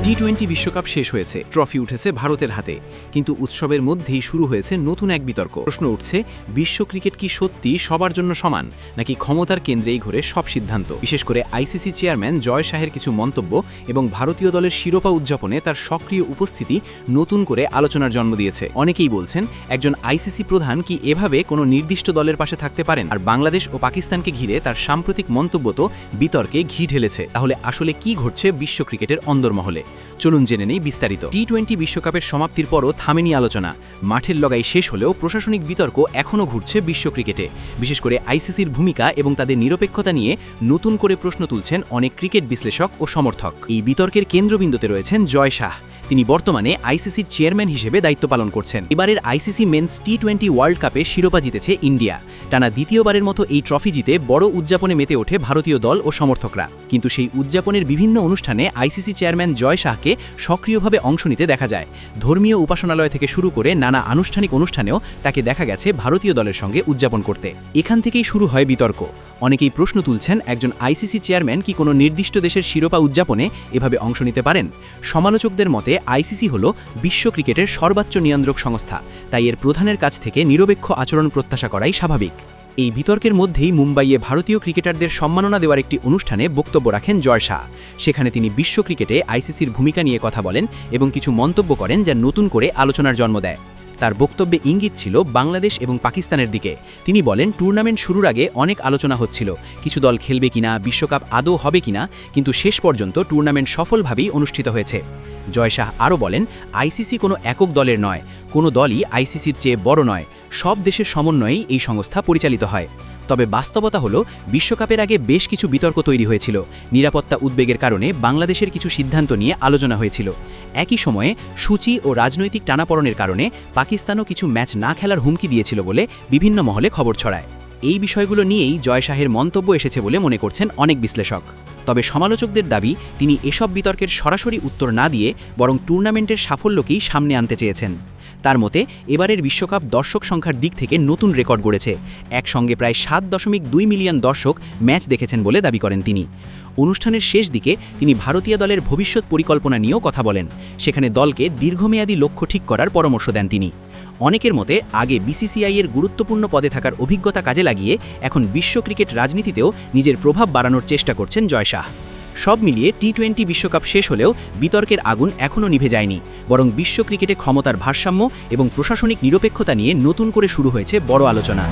টি-20 বিশ্বকাপ শেষ হয়েছে, ট্রফি উঠেছে ভারতের হাতে, কিন্তু উৎসবের মধ্যেই শুরু হয়েছে নতুন এক বিতর্ক। প্রশ্ন উঠছে, বিশ্ব ক্রিকেট কি সত্যি সবার জন্য সমান, নাকি ক্ষমতার কেন্দ্রেই ঘোরে সব সিদ্ধান্ত? বিশেষ করে আইসিসি চেয়ারম্যান জয় শাহের কিছু মন্তব্য এবং ভারতীয় দলের শিরোপা উদযাপনে তার সক্রিয় উপস্থিতি নতুন করে আলোচনার জন্ম দিয়েছে। অনেকেই বলছেন, একজন আইসিসি প্রধান কি এভাবে কোনো নির্দিষ্ট দলের পাশে থাকতে পারেন? আর বাংলাদেশ ও পাকিস্তানকে ঘিরে তার সাম্প্রতিক মন্তব্য তো বিতর্কে ঘি ঢেলেছে। তাহলে আসলে কি ঘটছে বিশ্ব ক্রিকেটের অন্দরমহলে? চলুন জেনে নেই বিস্তারিত। টি-20 বিশ্বকাপের সমাপ্তির পরও থামেনি আলোচনা। মাঠের লগাই শেষ হলেও প্রশাসনিক বিতর্ক এখনও ঘুরছে বিশ্ব ক্রিকেটে। বিশেষ করে আইসিসির ভূমিকা এবং তাদের নিরপেক্ষতা নিয়ে নতুন করে প্রশ্ন তুলছেন অনেক ক্রিকেট বিশ্লেষক ও সমর্থক। এই বিতর্কের কেন্দ্রবিন্দুতে রয়েছেন জয় শাহ। তিনি বর্তমানে আইসিসির চেয়ারম্যান হিসেবে দায়িত্ব পালন করছেন। এবারের আইসিসি মেন্স টি-20 ওয়ার্ল্ড কাপে শিরোপা জিতেছে ইন্ডিয়া। টানা দ্বিতীয়বারের মতো এই ট্রফি জিতে বড় উদযাপনে মেতে ওঠে ভারতীয় দল ও সমর্থকরা। কিন্তু সেই উদযাপনের বিভিন্ন অনুষ্ঠানে আইসিসি চেয়ারম্যান জয় শাহকে সক্রিয়ভাবে অংশ নিতে দেখা যায়। ধর্মীয় উপাসনালয় থেকে শুরু করে নানা আনুষ্ঠানিক অনুষ্ঠানেও তাকে দেখা গেছে ভারতীয় দলের সঙ্গে উদযাপন করতে। এখান থেকেই শুরু হয় বিতর্ক। অনেকেই প্রশ্ন তুলছেন, একজন আইসিসি চেয়ারম্যান কি কোনো নির্দিষ্ট দেশের শিরোপা উদযাপনে এভাবে অংশ নিতে পারেন? সমালোচকদের মতে আইসিসি হল বিশ্ব ক্রিকেটের সর্বোচ্চ নিয়ন্ত্রক সংস্থা, তাই এর প্রধানের কাছ থেকে নিরপেক্ষ আচরণ প্রত্যাশা করাই স্বাভাবিক। এই বিতর্কের মধ্যেই মুম্বাইয়ে ভারতীয় ক্রিকেটারদের সম্মাননা দেওয়ার একটি অনুষ্ঠানে বক্তব্য রাখেন জয় শাহ। সেখানে তিনি বিশ্ব ক্রিকেটে আইসিসির ভূমিকা নিয়ে কথা বলেন এবং কিছু মন্তব্য করেন যা নতুন করে আলোচনার জন্ম দেয়। তার বক্তব্যে ইঙ্গিত ছিল বাংলাদেশ এবং পাকিস্তানের দিকে। তিনি বলেন, টুর্নামেন্ট শুরুর আগে অনেক আলোচনা হচ্ছিল, কিছু দল খেলবে কিনা, বিশ্বকাপ আদৌ হবে কিনা, কিন্তু শেষ পর্যন্ত টুর্নামেন্ট সফলভাবেই অনুষ্ঠিত হয়েছে। জয় শাহ আরও বলেন, আইসিসি কোনো একক দলের নয়, কোনো দলই আইসিসির চেয়ে বড় নয়, সব দেশের সমন্বয়েই এই সংস্থা পরিচালিত হয়। তবে বাস্তবতা হলো, বিশ্বকাপের আগে বেশ কিছু বিতর্ক তৈরি হয়েছিল। নিরাপত্তা উদ্বেগের কারণে বাংলাদেশের কিছু সিদ্ধান্ত নিয়ে আলোচনা হয়েছিল। একই সময়ে সূচি ও রাজনৈতিক টানাপড়নের কারণে পাকিস্তানও কিছু ম্যাচ না খেলার হুমকি দিয়েছিল বলে বিভিন্ন মহলে খবর ছড়ায়। এই বিষয়গুলো নিয়েই জয় শাহের মন্তব্য এসেছে বলে মনে করছেন অনেক বিশ্লেষক। তবে সমালোচকদের দাবি, তিনি এসব বিতর্কের সরাসরি উত্তর না দিয়ে বরং টুর্নামেন্টের সাফল্যকেই সামনে আনতে চেয়েছেন। তার মতে এবারের বিশ্বকাপ দর্শক সংখ্যার দিক থেকে নতুন রেকর্ড গড়েছে। একসঙ্গে প্রায় 7.2 মিলিয়ন দর্শক ম্যাচ দেখেছেন বলে দাবি করেন তিনি। অনুষ্ঠানের শেষ দিকে তিনি ভারতীয় দলের ভবিষ্যৎ পরিকল্পনা নিয়েও কথা বলেন। সেখানে দলকে দীর্ঘমেয়াদী লক্ষ্য ঠিক করার পরামর্শ দেন তিনি। অনেকের মতে আগে বিসিসিআই-এর গুরুত্বপূর্ণ পদে থাকার অভিজ্ঞতা কাজে লাগিয়ে এখন বিশ্ব ক্রিকেট রাজনীতিতেও নিজের প্রভাব বাড়ানোর চেষ্টা করছেন জয় শাহ। সব মিলিয়ে টি-20 বিশ্বকাপ শেষ হলেও বিতর্কের আগুন এখনও নিভে যায়নি, বরং বিশ্ব ক্রিকেটে ক্ষমতার ভারসাম্য এবং প্রশাসনিক নিরপেক্ষতা নিয়ে নতুন করে শুরু হয়েছে বড় আলোচনা।